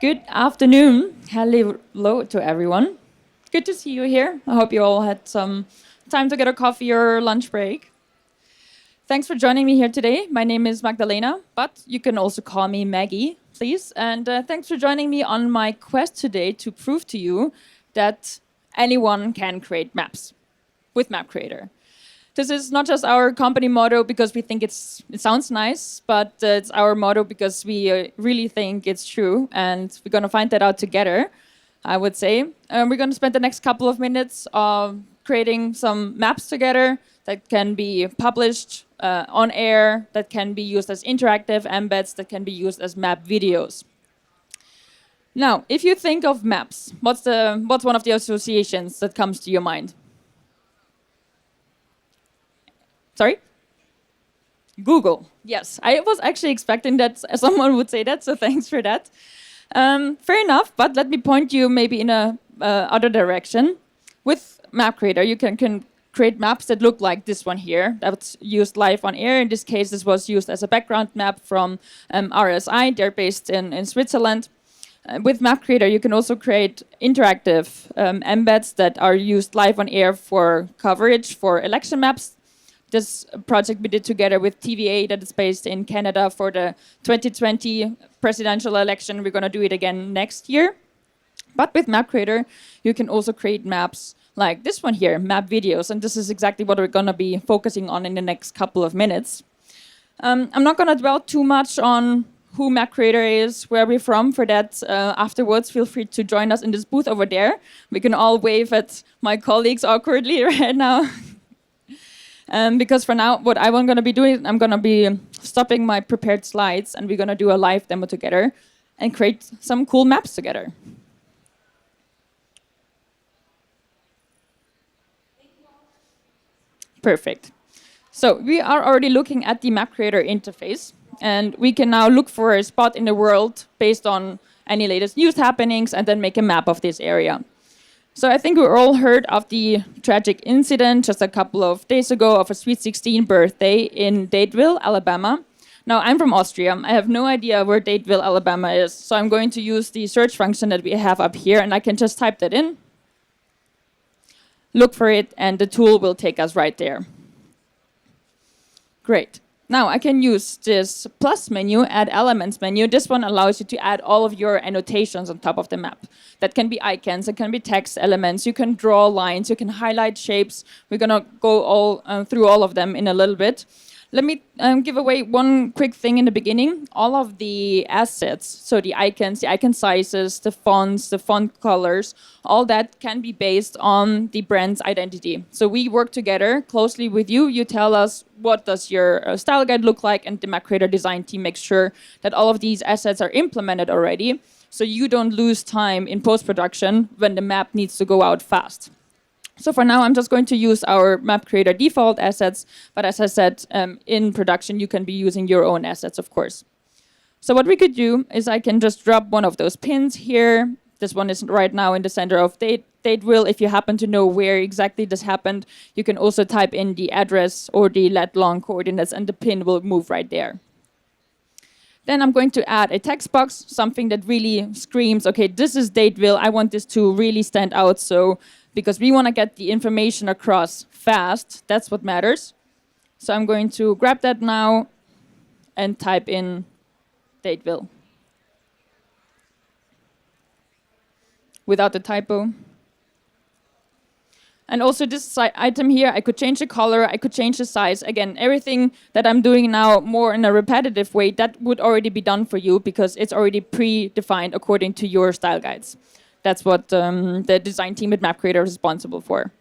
Good afternoon. Hello to everyone. Good to see you here. I hope you all had some time to get a coffee or lunch break. Thanks for joining me here today. My name is Magdalena, but you can also call me Maggie, please. And thanks for joining me on my quest today to prove to you that anyone can create maps with Mapcreator. This is not just our company motto because we think it sounds nice, but it's our motto because we really think it's true, and we're going to find that out together, I would say. We're going to spend the next couple of minutes creating some maps together that can be published on air, that can be used as interactive embeds, that can be used as map videos. Now, if you think of maps, what's one of the associations that comes to your mind? Sorry? Google. Yes, I was actually expecting that someone would say that, so thanks for that. Fair enough, but let me point you maybe in a other direction. With Mapcreator, you can create maps that look like this one here. That's used live on air. In this case, this was used as a background map from RSI. They're based in Switzerland. With Mapcreator, you can also create interactive embeds that are used live on air for coverage for election maps. This project we did together with TVA that is based in Canada for the 2020 presidential election. We're going to do it again next year. But with Mapcreator, you can also create maps like this one here, map videos. And this is exactly what we're going to be focusing on in the next couple of minutes. I'm not going to dwell too much on who Mapcreator is, where we're from. For that, afterwards, feel free to join us in this booth over there. We can all wave at my colleagues awkwardly right now. Because for now, what I'm going to be doing, I'm going to be stopping my prepared slides, and we're going to do a live demo together and create some cool maps together. Perfect. So we are already looking at the Mapcreator interface, and we can now look for a spot in the world based on any latest news happenings and then make a map of this area. So I think we all heard of the tragic incident just a couple of days ago of a Sweet 16 birthday in Dadeville, Alabama. Now, I'm from Austria. I have no idea where Dadeville, Alabama is. So I'm going to use the search function that we have up here, and I can just type that in, look for it, and the tool will take us right there. Great. Now I can use this plus menu, add elements menu. This one allows you to add all of your annotations on top of the map. That can be icons, it can be text elements, you can draw lines, you can highlight shapes. We're gonna go through all of them in a little bit. Let me give away one quick thing in the beginning. All of the assets, so the icons, the icon sizes, the fonts, the font colors, all that can be based on the brand's identity. So we work together closely with you. You tell us what does your style guide look like, and the Mapcreator design team makes sure that all of these assets are implemented already, so you don't lose time in post-production when the map needs to go out fast. So for now, I'm just going to use our Mapcreator default assets, but as I said, in production, you can be using your own assets, of course. So what we could do is I can just drop one of those pins here. This one is right now in the center of Dadeville. If you happen to know where exactly this happened, you can also type in the address or the lat-long coordinates, and the pin will move right there. Then I'm going to add a text box, something that really screams, okay, this is Dadeville. I want this to really stand out, so because we want to get the information across fast. That's what matters. So I'm going to grab that now and type in Dadeville without the typo. And also this item here, I could change the color, I could change the size. Again, everything that I'm doing now more in a repetitive way, that would already be done for you because it's already predefined according to your style guides. That's what the design team at Mapcreator is responsible for.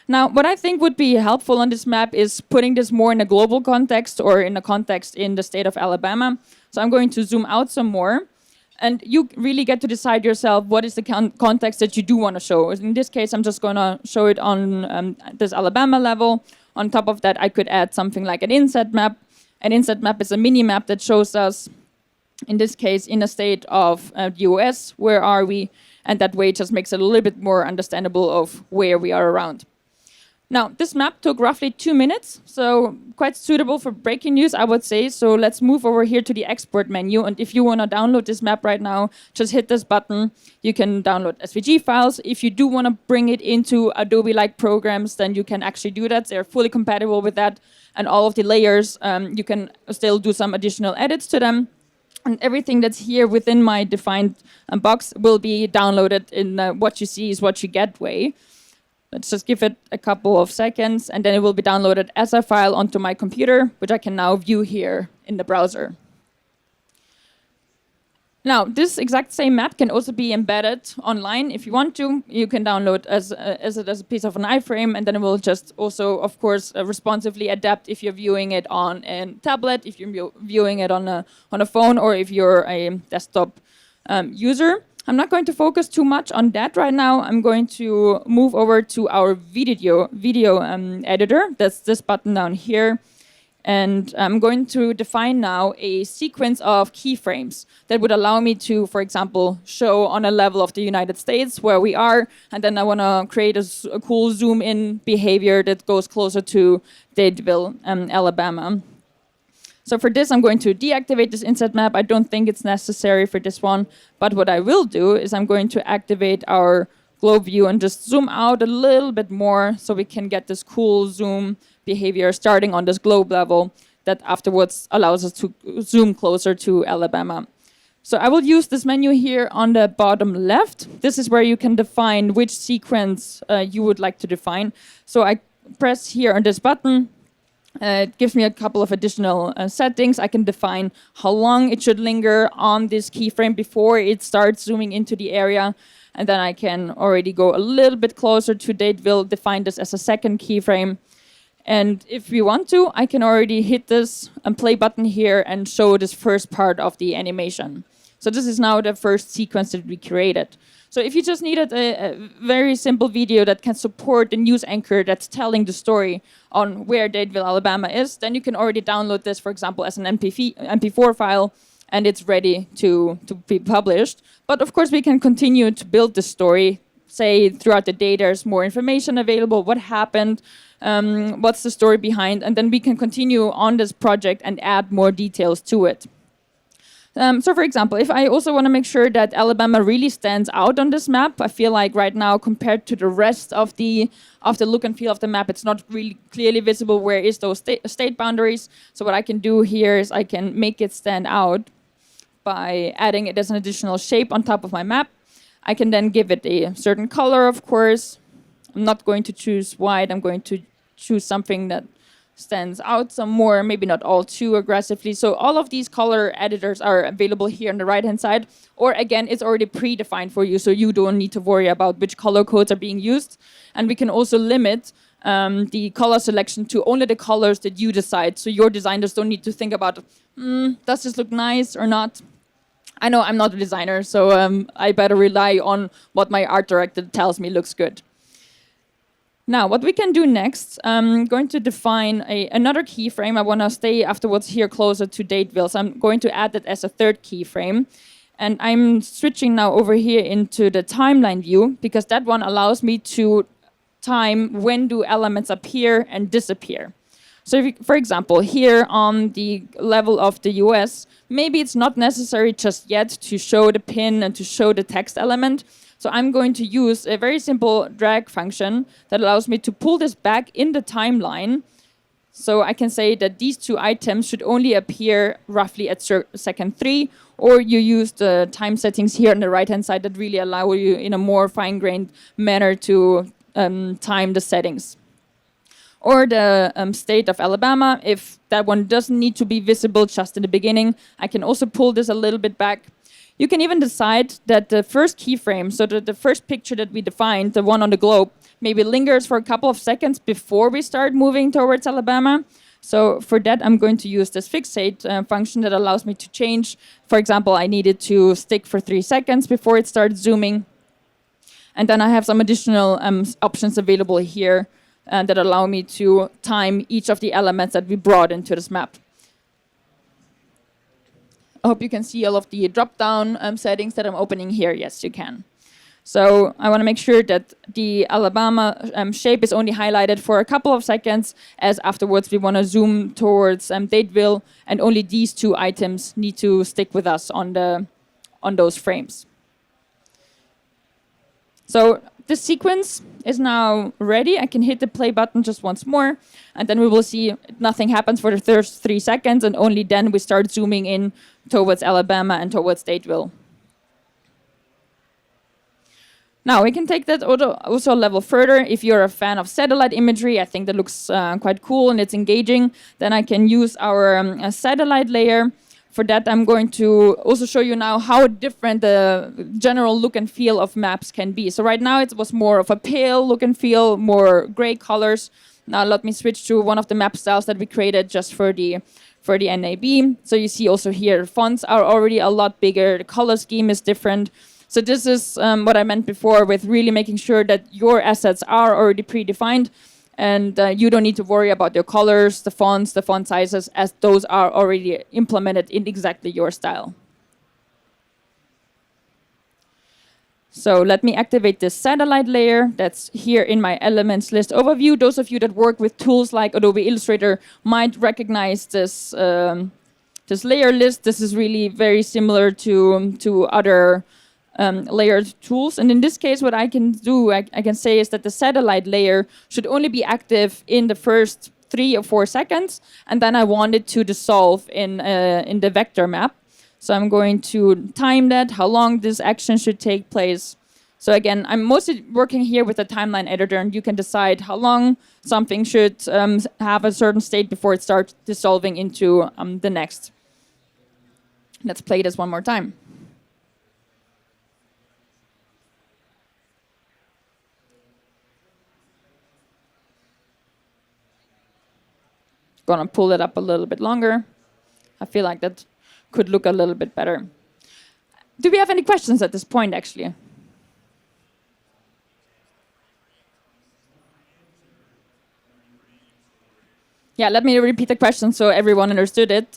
Now, what I think would be helpful on this map is putting this more in a global context or in a context in the state of Alabama. So I'm going to zoom out some more. And you really get to decide yourself what is the context that you do want to show. In this case, I'm just going to show it on this Alabama level. On top of that, I could add something like an inset map. An inset map is a mini map that shows us, in this case, in a state of the US, where are we? And that way it just makes it a little bit more understandable of where we are around. Now, this map took roughly 2 minutes, so quite suitable for breaking news, I would say. So let's move over here to the export menu. And if you want to download this map right now, just hit this button. You can download SVG files. If you do want to bring it into Adobe-like programs, then you can actually do that. They're fully compatible with that. And all of the layers, you can still do some additional edits to them. And everything that's here within my defined box will be downloaded in what you see is what you get way. Let's just give it a couple of seconds, and then it will be downloaded as a file onto my computer, which I can now view here in the browser. Now, this exact same map can also be embedded online if you want to. You can download as a piece of an iframe, and then it will just also, of course, responsively adapt if you're viewing it on a tablet, if you're viewing it on a phone, or if you're a desktop user. I'm not going to focus too much on that right now. I'm going to move over to our video editor. That's this button down here. And I'm going to define now a sequence of keyframes that would allow me to, for example, show on a level of the United States where we are. And then I want to create a cool zoom-in behavior that goes closer to Dadeville, Alabama. So for this, I'm going to deactivate this inset map. I don't think it's necessary for this one. But what I will do is I'm going to activate our globe view and just zoom out a little bit more so we can get this cool zoom behavior starting on this globe level that afterwards allows us to zoom closer to Alabama. So I will use this menu here on the bottom left. This is where you can define which sequence you would like to define. So I press here on this button. It gives me a couple of additional settings. I can define how long it should linger on this keyframe before it starts zooming into the area. And then I can already go a little bit closer to Dadeville, define this as a second keyframe. And if we want to, I can already hit this play button here and show this first part of the animation. So this is now the first sequence that we created. So if you just needed a very simple video that can support the news anchor that's telling the story on where Dadeville, Alabama is, then you can already download this, for example, as an MP4 file, and it's ready to be published. But of course, we can continue to build the story. Say throughout the day, there's more information available, what happened, what's the story behind, and then we can continue on this project and add more details to it. So for example, if I also want to make sure that Alabama really stands out on this map, I feel like right now compared to the rest of the look and feel of the map, it's not really clearly visible where is those state boundaries. So what I can do here is I can make it stand out by adding it as an additional shape on top of my map. I can then give it a certain color, of course. I'm not going to choose white. I'm going to choose something that stands out some more, maybe not all too aggressively. So all of these color editors are available here on the right-hand side. Or again, it's already predefined for you, so you don't need to worry about which color codes are being used. And we can also limit the color selection to only the colors that you decide. So your designers don't need to think about, does this look nice or not? I know I'm not a designer, so I better rely on what my art director tells me looks good. Now, what we can do next, I'm going to define another keyframe. I want to stay afterwards here closer to Dadeville, so I'm going to add that as a third keyframe. And I'm switching now over here into the timeline view, because that one allows me to time when do elements appear and disappear. So if you, for example, here on the level of the US, maybe it's not necessary just yet to show the pin and to show the text element. So I'm going to use a very simple drag function that allows me to pull this back in the timeline. So I can say that these two items should only appear roughly at second 3, or you use the time settings here on the right-hand side that really allow you in a more fine-grained manner to time the settings. Or the state of Alabama, if that one doesn't need to be visible just in the beginning, I can also pull this a little bit back. You can even decide that the first keyframe, so the first picture that we defined, the one on the globe, maybe lingers for a couple of seconds before we start moving towards Alabama. So for that, I'm going to use this fixate function that allows me to change. For example, I need it to stick for 3 seconds before it starts zooming. And then I have some additional options available here that allow me to time each of the elements that we brought into this map. I hope you can see all of the drop-down settings that I'm opening here. Yes, you can. So I want to make sure that the Alabama shape is only highlighted for a couple of seconds, as afterwards we want to zoom towards Dateville, and only these two items need to stick with us on those frames. So this sequence is now ready. I can hit the play button just once more, and then we will see nothing happens for the first 3 seconds, and only then we start zooming in towards Alabama and towards Dateville. Now, we can take that also a level further. If you're a fan of satellite imagery, I think that looks quite cool and it's engaging, then I can use our satellite layer. For that, I'm going to also show you now how different the general look and feel of maps can be. So right now, it was more of a pale look and feel, more gray colors. Now let me switch to one of the map styles that we created just for the NAB. So you see also here, fonts are already a lot bigger. The color scheme is different. So this is what I meant before with really making sure that your assets are already predefined, and you don't need to worry about your colors, the fonts, the font sizes, as those are already implemented in exactly your style. So let me activate this satellite layer that's here in my elements list overview. Those of you that work with tools like Adobe Illustrator might recognize this, this layer list. This is really very similar to other layered tools. And in this case, what I can do, I can say is that the satellite layer should only be active in the first 3 or 4 seconds, and then I want it to dissolve in the vector map. So I'm going to time that, how long this action should take place. So again, I'm mostly working here with the timeline editor, and you can decide how long something should have a certain state before it starts dissolving into the next. Let's play this one more time. Gonna pull it up a little bit longer. I feel like that could look a little bit better. Do we have any questions at this point, actually? Yeah, let me repeat the question so everyone understood it.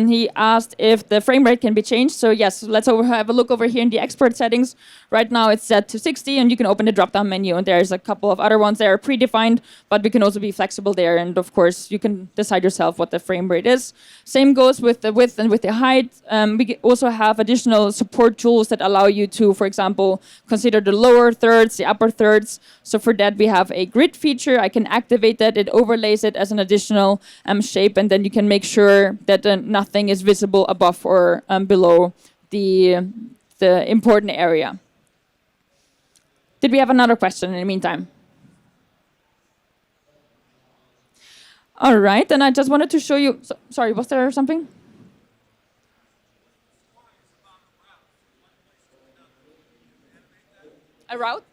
He asked if the frame rate can be changed. So yes, let's have a look over here in the export settings. Right now it's set to 60, and you can open the drop-down menu, and there's a couple of other ones that are predefined, but we can also be flexible there. And of course, you can decide yourself what the frame rate is. Same goes with the width and with the height. We also have additional support tools that allow you to, for example, consider the lower thirds, the upper thirds. So for that, we have a grid feature. I can activate that. It overlays it as an additional shape, and then you can make sure that nothing is visible above or below the important area. Did we have another question in the meantime? All right, and I just wanted to show you. Sorry, was there something? A route?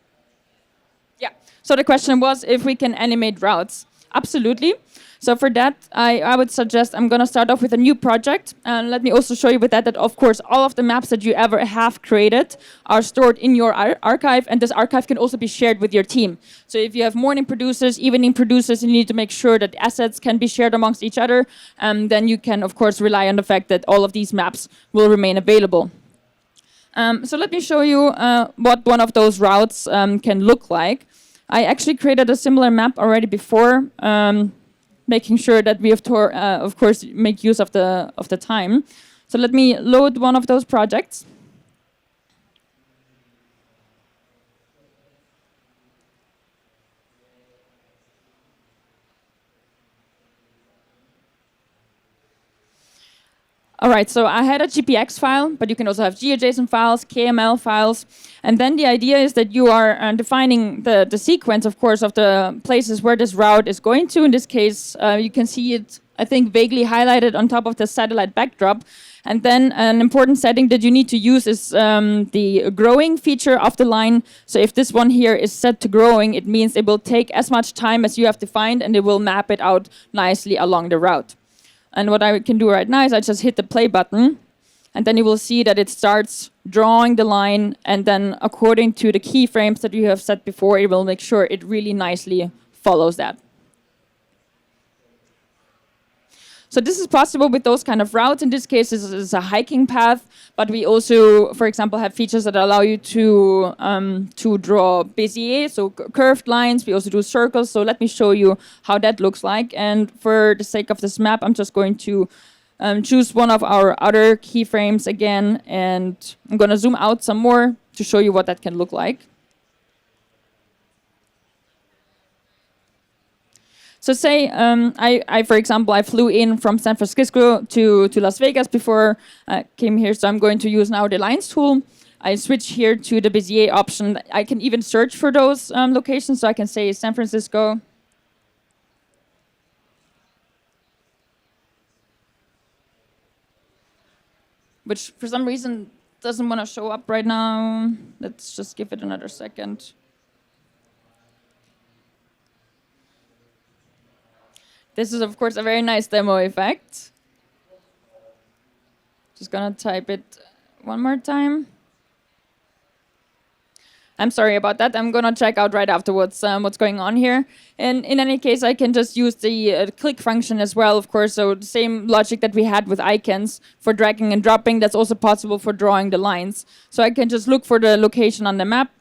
Yeah. So the question was if we can animate routes. Absolutely. So for that, I would suggest I'm going to start off with a new project. And let me also show you with that of course, all of the maps that you ever have created are stored in your archive. And this archive can also be shared with your team. So if you have morning producers, evening producers, you need to make sure that assets can be shared amongst each other. Then you can, of course, rely on the fact that all of these maps will remain available. So let me show you what one of those routes can look like. I actually created a similar map already before, making sure that we have to, of course, make use of the time. So let me load one of those projects. All right, so I had a GPX file, but you can also have GeoJSON files, KML files. And then the idea is that you are defining the sequence, of course, of the places where this route is going to. In this case, you can see it, I think, vaguely highlighted on top of the satellite backdrop. And then an important setting that you need to use is the growing feature of the line. So if this one here is set to growing, it means it will take as much time as you have defined, and it will map it out nicely along the route. And what I can do right now is I just hit the play button, and then you will see that it starts drawing the line, and then according to the keyframes that you have set before, it will make sure it really nicely follows that. So this is possible with those kind of routes. In this case, this is a hiking path, but we also, for example, have features that allow you to draw Bézier, so curved lines. We also do circles. So let me show you how that looks like. And for the sake of this map, I'm just going to choose one of our other keyframes again, and I'm going to zoom out some more to show you what that can look like. So say, for example, I flew in from San Francisco to Las Vegas before I came here, so I'm going to use now the lines tool. I switch here to the Bézier option. I can even search for those locations, so I can say San Francisco. Which for some reason doesn't want to show up right now. Let's just give it another second. This is, of course, a very nice demo effect. Just gonna type it one more time. I'm sorry about that. I'm gonna check out right afterwards what's going on here. And in any case, I can just use the click function as well, of course. So the same logic that we had with icons for dragging and dropping, that's also possible for drawing the lines. So I can just look for the location on the map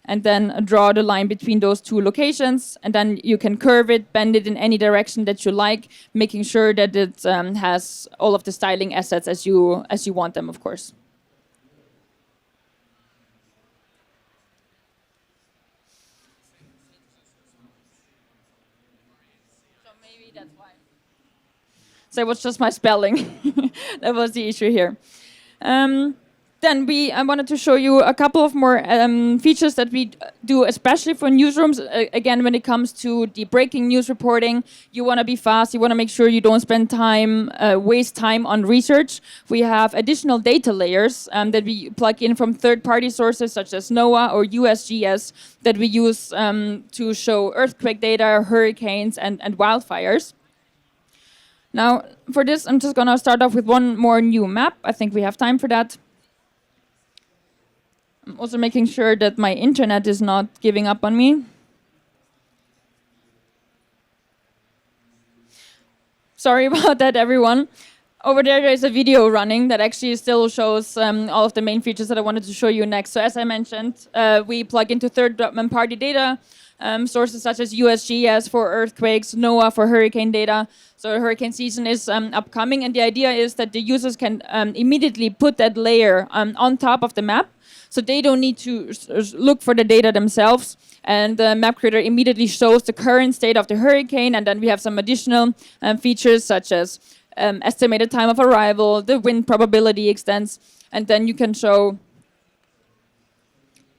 and then draw the line between those two locations, and then you can curve it, bend it in any direction that you like, making sure that it has all of the styling assets as you want them, of course. So maybe that's why. So it was just my spelling. That was the issue here. Then I wanted to show you a couple of more features that we do, especially for newsrooms. Again, when it comes to the breaking news reporting, you want to be fast. You want to make sure you don't spend time, waste time on research. We have additional data layers that we plug in from third-party sources such as NOAA or USGS that we use to show earthquake data, hurricanes, and wildfires. Now, for this, I'm just going to start off with one more new map. I think we have time for that. I'm also making sure that my internet is not giving up on me. Sorry about that, everyone. Over there is a video running that actually still shows all of the main features that I wanted to show you next. So as I mentioned, we plug into third-party data sources such as USGS for earthquakes, NOAA for hurricane data. So hurricane season is upcoming, and the idea is that the users can immediately put that layer on top of the map. So they don't need to look for the data themselves. And the Mapcreator immediately shows the current state of the hurricane. And then we have some additional features such as estimated time of arrival, the wind probability extents. And then you can show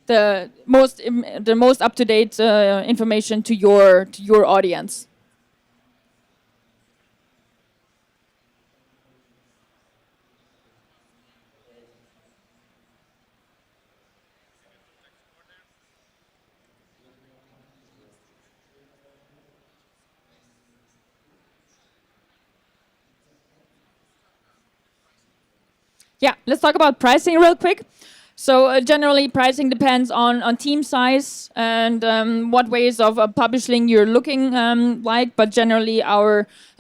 the most up-to-date information to your audience. Yeah, let's talk about pricing real quick. So generally, pricing depends on team size and what ways of publishing you're looking like. But generally,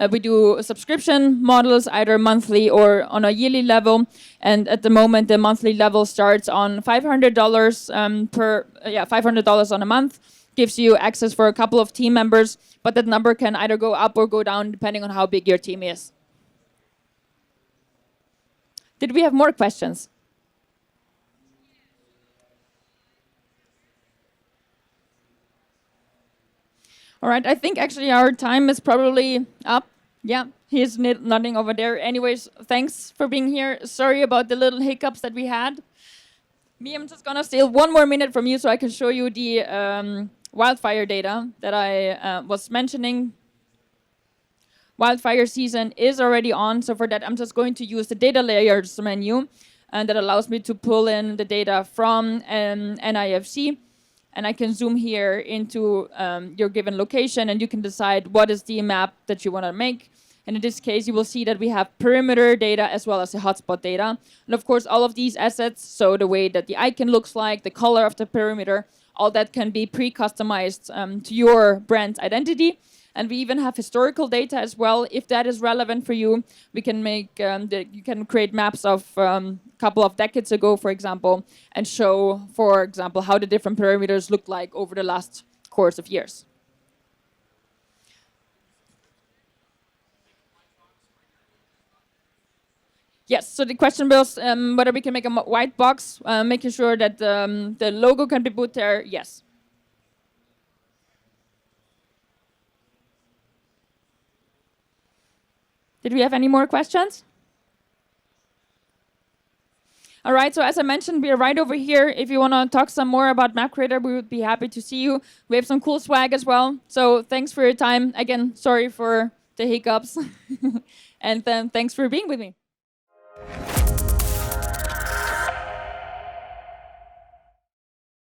we do subscription models, either monthly or on a yearly level. And at the moment, the monthly level starts on $500 $500 on a month. Gives you access for a couple of team members, but that number can either go up or go down depending on how big your team is. Did we have more questions? All right, I think actually our time is probably up. Yeah, he's nodding over there. Anyways, thanks for being here. Sorry about the little hiccups that we had. I'm just gonna steal one more minute from you so I can show you the wildfire data that I was mentioning. Wildfire season is already on, so for that I'm just going to use the data layers menu, and that allows me to pull in the data from NIFC, and I can zoom here into your given location, and you can decide what is the map that you want to make. And in this case, you will see that we have perimeter data as well as the hotspot data. And of course, all of these assets, so the way that the icon looks like, the color of the perimeter, all that can be pre-customized to your brand's identity. And we even have historical data as well. If that is relevant for you, we can make you can create maps of a couple of decades ago, for example, and show, for example, how the different parameters look like over the last course of years. Yes, so the question was whether we can make a white box, making sure that the logo can be put there. Yes. Did we have any more questions? All right, so as I mentioned, we are right over here. If you want to talk some more about Mapcreator, we would be happy to see you. We have some cool swag as well. So thanks for your time. Again, sorry for the hiccups. And then thanks for being with me.